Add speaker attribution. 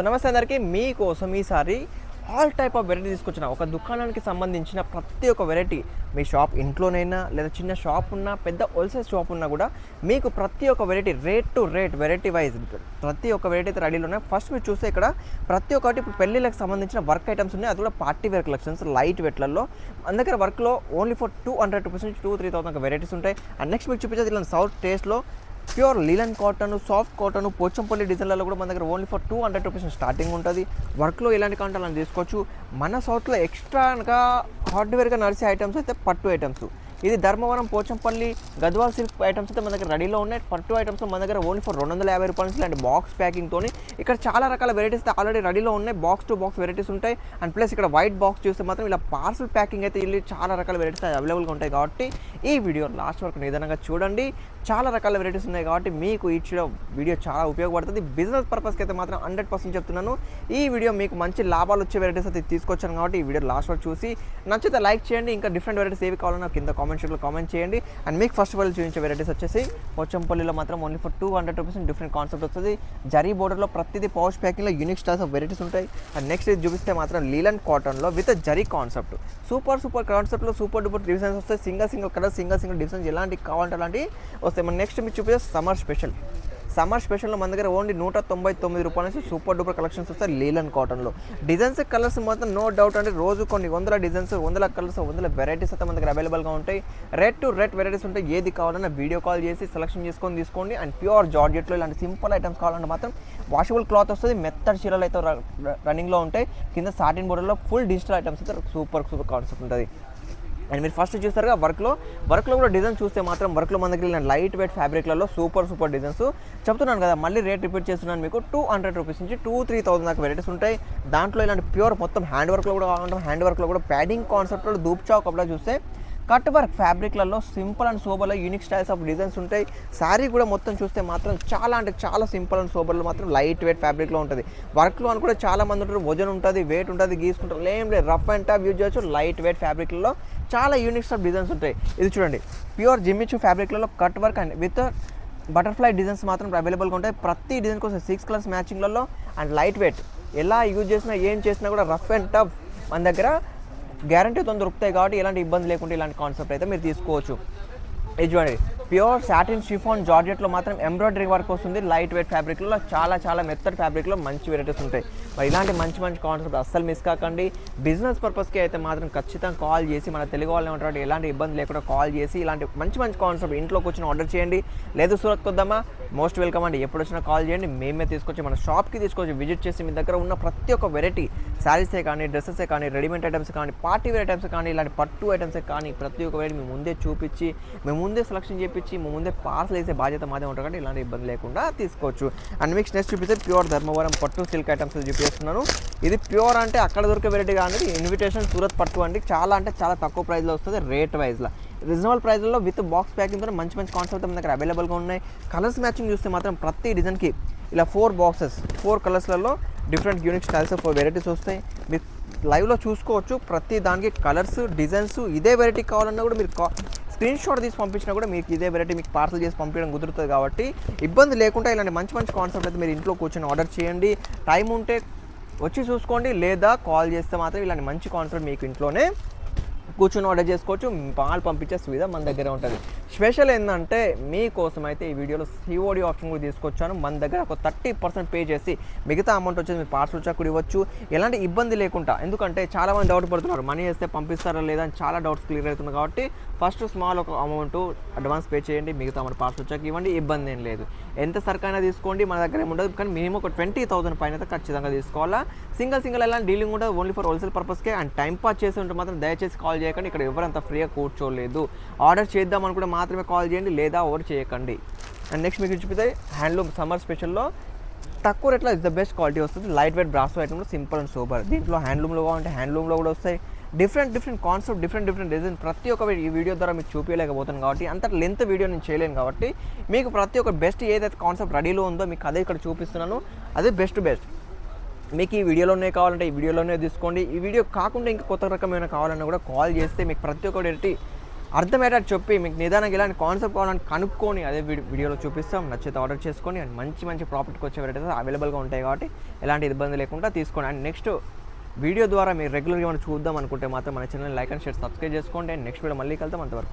Speaker 1: నమస్తే అందరికీ మీకోసం ఈసారి ఆల్ టైప్ ఆఫ్ వెరైటీ తీసుకొచ్చిన ఒక దుకాణానికి సంబంధించిన ప్రతి ఒక్క వెరైటీ మీ షాప్ ఇంట్లోనైనా లేదా చిన్న షాప్ ఉన్నా పెద్ద హోల్సేల్ షాప్ ఉన్నా కూడా మీకు ప్రతి ఒక్క variety rate to rate variety wise ప్రతి ఒక్క వెరైటీ అయితే రెడీలో ఉన్నాయి. ఫస్ట్ మీరు చూస్తే ఇక్కడ ప్రతి ఒక్కటి ఇప్పుడు పెళ్ళిళ్ళకి సంబంధించిన వర్క్ ఐటమ్స్ ఉన్నాయి. అది కూడా పార్టీ వేర్ కలెక్షన్స్ లైట్ వెట్లలో మన దగ్గర వర్క్లో ఓన్లీ ఫర్ 200 రూపీస్ నుంచి 2-3,000 వెరైటీస్ ఉంటాయి. అండ్ నెక్స్ట్ మీకు చూపించేది ఇలా సౌత్ టేస్ట్లో pure linen cotton, soft cotton, Pochampally డిజైన్లలో కూడా మన దగ్గర ఓన్లీ ఫర్ 200 రూపీస్ స్టార్టింగ్ ఉంటుంది. వర్క్లో ఎలాంటి కాంటాలు అని తీసుకోవచ్చు. మన సౌత్లో ఎక్స్ట్రాగా హార్డ్వేర్గా నడిచే ఐటమ్స్ అయితే పట్టు ఐటమ్స్. ఇది ధర్మవరం, పోచంపల్లి, గద్వాల్ సిల్క్ ఐటమ్స్ అయితే మన దగ్గర రెడీలో ఉన్నాయి. పట్టు ఐటమ్స్ మన దగ్గర ఓన్లీ ఫర్ 250 రూపాయల నుంచి ఇలాంటి బాక్స్ ప్యాకింగ్తో ఇక్కడ చాలా రకాల వెరైటీస్ అయితే ఆల్రెడీ రెడీలో ఉన్నాయి. బాక్స్ టు బాక్స్ వెరైటీస్ ఉంటాయి. అండ్ ప్లస్ ఇక్కడ వైట్ బాక్స్ చూస్తే మాత్రం ఇలా పార్సల్ ప్యాకింగ్ అయితే వెళ్ళి చాలా రకాల వెరైటీస్ అవైలబుల్గా ఉంటాయి. కాబట్టి ఈ వీడియో లాస్ట్ వరకు నిదానంగా చూడండి. చాలా రకాల వెరైటీస్ ఉన్నాయి కాబట్టి మీకు ఈ వీడియో చాలా ఉపయోగపడుతుంది. బిజినెస్ పర్పస్కి అయితే మాత్రం 100% చెప్తున్నాను. ఈ వీడియో మీకు మంచి లాభాలు వచ్చే వెరైటీస్ అయితే తీసుకొచ్చాను కాబట్టి ఈ వీడియో లాస్ట్ వరకు చూసి నచ్చితే లైక్ చేయండి. ఇంకా డిఫరెంట్ వెరైటీస్ ఏవి కావాలన్నా కింద కామెంట్ సెక్షన్లో కామెంట్ చేయండి. అండ్ మీకు ఫస్ట్ ఆఫ్ ఆల్ చూపించే వెరైటీస్ వచ్చేసి పోచంపల్లిలో మాత్రం only for 200 rupees different concept వస్తుంది. జరీ బోర్డర్లో ప్రతిదీ పౌచ్ ప్యాకింగ్లో యూనిక్ స్టైల్స్ ఆఫ్ వెరైటీస్ ఉంటాయి. అండ్ నెక్స్ట్ ఇది చూపిస్తే మాత్రం లీలన్ కాటన్లో విత్ జరీ కాన్సెప్ట్ సూపర్ కాన్సెప్ట్లో సూపర్ డూపర్ డిజైన్స్ వస్తాయి. సింగిల్ కలర్ సింగిల్ డిజైన్స్ ఎలాంటి కావాలంటే అలాంటివి వస్తాయి. మన నెక్స్ట్ మీకు చూపిస్తే సమ్మర్ స్పెషల్లో మన దగ్గర ఓన్లీ 199 రూపాయల నుంచి సూపర్ డూపర్ కలెక్షన్స్ వస్తాయి. లీలన్ కాటన్లో డిజైన్స్ కలర్స్ మాత్రం నో డౌట్ అంటే రోజు కొన్ని 100 డిజైన్స్, 100 కలర్స్, 100 వెరైటీస్ అయితే మన దగ్గర అవైలబుల్గా ఉంటాయి. రేట్ టు రేట్ వెరైటీస్ ఉంటాయి. ఏది కావాలన్నా వీడియో కాల్ చేసి సెలెక్షన్ చేసుకొని తీసుకోండి. అండ్ ప్యూర్ జార్జెట్లో ఇలాంటి సింపుల్ ఐటమ్స్ కావాలంటే మాత్రం వాషబుల్ క్లాత్ వస్తుంది. మెత్తడ్ చీరలు అయితే రన్నింగ్లో ఉంటాయి. కింద సాటిన్ బోర్డర్లో ఫుల్ డిజిటల్ ఐటమ్స్ అయితే సూపర్ కాన్సెప్ట్ ఉంటుంది. అండ్ మీరు ఫస్ట్ చూస్తారుగా వర్క్లో కూడా డిజైన్ చూస్తే మాత్రం వర్క్లో మన దగ్గర లైట్ వెయిట్ ఫ్యాబ్రిక్లలో సూపర్ డిజైన్స్ చెప్తున్నాను కదా. మళ్ళీ రేట్ రిపీట్ చేస్తున్నాను. మీకు 200 రూపీస్ నుంచి 2-3,000 దాకా వెరైటీస్ ఉంటాయి. దాంట్లో ఇలాంటి ప్యూర్ మొత్తం హ్యాండ్ వర్క్లో కూడా కావాలంటే హ్యాండ్ వర్క్లో కూడా ప్యాడింగ్ కాన్సెప్ట్లో దూప్చా కపడా చూస్తే కట్ వర్క్ ఫ్యాబ్రిక్లలో సింపుల్ అండ్ సోబర్లో యూనిక్ స్టైల్స్ ఆఫ్ డిజైన్స్ ఉంటాయి. శారీ కూడా మొత్తం చూస్తే మాత్రం చాలా అంటే చాలా సింపుల్ అండ్ సోబర్లో మాత్రం లైట్ వెయిట్ ఫ్యాబ్రిక్లో ఉంటుంది. వర్క్లో అని కూడా చాలా మంది ఉంటారు, వజన్ ఉంటుంది, వెయిట్ ఉంటుంది, గీసుకుంటారు. ఏం లేదు, రఫ్ అండ్ టఫ్ యూజ్ చేయొచ్చు. లైట్ వెయిట్ ఫ్యాబ్రిక్లలో చాలా యూనిక్ ఆఫ్ డిజైన్స్ ఉంటాయి. ఇది చూడండి, ప్యూర్ జిమ్మిచూ ఫ్యాబ్రిక్లలో cut work and with butterfly designs మాత్రం అవైలబుల్గా ఉంటాయి. ప్రతి డిజైన్ కోసం 6 కలర్స్ మ్యాచింగ్లలో అండ్ లైట్ వెయిట్ ఎలా యూజ్ చేసినా ఏం చేసినా కూడా రఫ్ అండ్ టఫ్ మన దగ్గర గ్యారంటీతో దొరుకుతాయి. కాబట్టి ఎలాంటి ఇబ్బంది లేకుండా ఇలాంటి కాన్సెప్ట్ అయితే మీరు తీసుకోవచ్చు. ఇది చూడండి, ప్యూర్ సాటిన్ షిఫాన్ జార్జెట్లో మాత్రం ఎంబ్రాయిడరీ వర్క్ వస్తుంది. లైట్ వెయిట్ ఫ్యాబ్రిక్లో చాలా మెత్తడ్ ఫ్యాబ్రిక్లో మంచి వెరైటీస్ ఉంటాయి. మరి ఇలాంటి మంచి కాన్సెప్ట్ అస్సలు మిస్ కాకండి. బిజినెస్ పర్పస్కి అయితే మాత్రం ఖచ్చితంగా కాల్ చేసి మన తెలుగు వాళ్ళని ఉంటారు ఎలాంటి ఇబ్బంది లేకుండా కాల్ చేసి ఇలాంటి మంచి కాన్సెప్ట్ ఇంట్లోకి వచ్చిన ఆర్డర్ చేయండి. లేదు సూరత్కి వద్దామా, మోస్ట్ వెల్కమ్ అండి. ఎప్పుడు వచ్చినా కాల్ చేయండి, మేమే తీసుకొచ్చి మన షాప్కి తీసుకొచ్చి విజిట్ చేసి మీ దగ్గర ఉన్న ప్రతి ఒక్క వెరైటీ శారీసే కానీ, డ్రెస్సెసే కానీ, రెడీమేడ్ ఐటమ్స్ కానీ, పార్టీ వేర్ ఐటమ్స్ కానీ, ఇలాంటి పట్టు ఐటమ్సే కానీ ప్రతి ఒక్క వెరైటీ మేము ముందే చూపించి మేము ముందే సెలెక్షన్ చేయించి మేము ముందే పార్సల్ వేసే బాధ్యత మాదే ఉంటుంది. కాబట్టి ఇలాంటి ఇబ్బంది లేకుండా తీసుకోవచ్చు. అండ్ మీకు నెక్స్ట్ చూపిస్తే ప్యూర్ ధర్మవరం పట్టు సిల్క్ ఐటమ్స్ చూపిస్తున్నాను. ఇది ప్యూర్ అంటే అక్కడ దొరికే వెరైటీ కానీ ఇన్విటేషన్ సూరత్ పట్టు అండి. చాలా అంటే చాలా తక్కువ ప్రైస్లో వస్తుంది. రేట్ వైజ్లో రీజనబుల్ ప్రైస్లో విత్ బాక్స్ ప్యాకింగ్తో మంచి కాన్సెప్ట్ మన దగ్గర అవైలబుల్గా ఉన్నాయి. కలర్స్ మ్యాచింగ్ చూస్తే మాత్రం ప్రతి డిజైన్కి ఇలా 4 కలర్స్లలో different unique styles of varieties వస్తాయి. మీరు లైవ్లో చూసుకోవచ్చు. ప్రతి దానికి కలర్స్, డిజైన్స్ ఇదే వెరైటీ కావాలన్నా కూడా మీరు స్క్రీన్ షాట్ తీసి పంపించినా కూడా మీకు ఇదే వెరైటీ మీకు పార్సల్ చేసి పంపించడం కుదురుతుంది. కాబట్టి ఇబ్బంది లేకుండా ఇలాంటి మంచి కాన్సెప్ట్ అయితే మీరు ఇంట్లో కూర్చొని ఆర్డర్ చేయండి. టైం ఉంటే వచ్చి చూసుకోండి, లేదా కాల్ చేస్తే మాత్రం ఇలాంటి మంచి కాన్సెప్ట్ మీకు ఇంట్లోనే కూర్చొని ఆర్డర్ చేసుకోవచ్చు. పాలు పంపించే సువిధ మన దగ్గర ఉంటుంది. స్పెషల్ ఏంటంటే మీకోసం అయితే ఈ వీడియోలో సిఓడి ఆప్షన్ కూడా తీసుకొచ్చాను. మన దగ్గర ఒక 30% పే చేసి మిగతా అమౌంట్ వచ్చేసి మీరు పార్సల్ వచ్చాక కూడా ఇవ్వచ్చు. ఎలాంటి ఇబ్బంది లేకుండా. ఎందుకంటే చాలామంది డౌట్ పడుతున్నారు మనీ వేస్తే పంపిస్తారా లేదా అని చాలా డౌట్స్ క్లియర్ అవుతుంది. కాబట్టి ఫస్ట్ స్మాల్ ఒక అమౌంట్ అడ్వాన్స్ పే చేయండి, మిగతా అమౌంట్ పార్సల్ వచ్చాక ఇవ్వండి. ఇబ్బంది ఏం లేదు. ఎంత సరికైనా తీసుకోండి, మన దగ్గర ఏమి ఉండదు. కానీ మినిమం ఒక 20,000 పైన అయితే ఖచ్చితంగా తీసుకోవాలా. సింగిల్ ఎలాంటి డీలింగ్ ఉండదు. ఓన్లీ ఫర్ హోల్సేల్ పర్పస్కే. అండ్ టైం పాస్ చేసి ఉంటే మాత్రం దయచేసి కాల్ చేయకండి. ఇక్కడ ఎవరంతా ఫ్రీగా కూర్చోలేదు. ఆర్డర్ చేద్దాం అనుకుంటే మాత్రమే కాల్ చేయండి, లేదా ఓవర్ చేయకండి. అండ్ నెక్స్ట్ మీకు చూపితే హ్యాండ్లూమ్ సమ్మర్ స్పెషల్లో తక్కువ రేట్లో ఇస్ ద బెస్ట్ క్వాలిటీ వస్తుంది. లైట్ వెయిట్ బ్రాసో ఐటమ్లో సింపుల్ అండ్ సూపర్. దీంట్లో హ్యాండ్లూమ్లో కావాలంటే హ్యాండ్లూమ్లో కూడా వస్తాయి. డిఫరెంట్ కాన్సెప్ట్, డిఫరెంట్ డిజైన్ ప్రతి ఒక్క ఈ వీడియో ద్వారా మీకు చూపించలేకపోతాను. కాబట్టి అంత లెంత్ వీడియో నేను చేయలేను. కాబట్టి మీకు ప్రతి ఒక్క బెస్ట్ ఏదైతే కాన్సెప్ట్ రెడీలో ఉందో మీకు అదే ఇక్కడ చూపిస్తున్నాను. అదే బెస్ట్ మీకు ఈ వీడియోలోనే కావాలంటే ఈ వీడియోలోనే తీసుకోండి. ఈ వీడియో కాకుండా ఇంకా కొత్త రకమైన కావాలన్నా కూడా కాల్ చేస్తే మీకు ప్రతి ఒక్కటి అర్థమయ్యేటట్టు చెప్పి మీకు నిదానంగా ఇలాంటి కాన్సెప్ట్ కావాలని కనుక్కొని అదే వీడియోలో చూపిస్తాం. నచ్చితే ఆర్డర్ చేసుకొని అండ్ మంచి ప్రాఫిట్కి వచ్చే వెరైటీస్ అవైలబుల్గా ఉంటాయి కాబట్టి ఎలాంటి ఇబ్బంది లేకుండా తీసుకోండి. అండ్ నెక్స్ట్ వీడియో ద్వారా మీరు రెగ్యులర్గా మనం చూద్దాం అనుకుంటే మాత్రం మన channel like and share subscribe చేసుకోండి. అండ్ నెక్స్ట్ వీడియో మళ్ళీ కలుద్దాం. అంతవరకు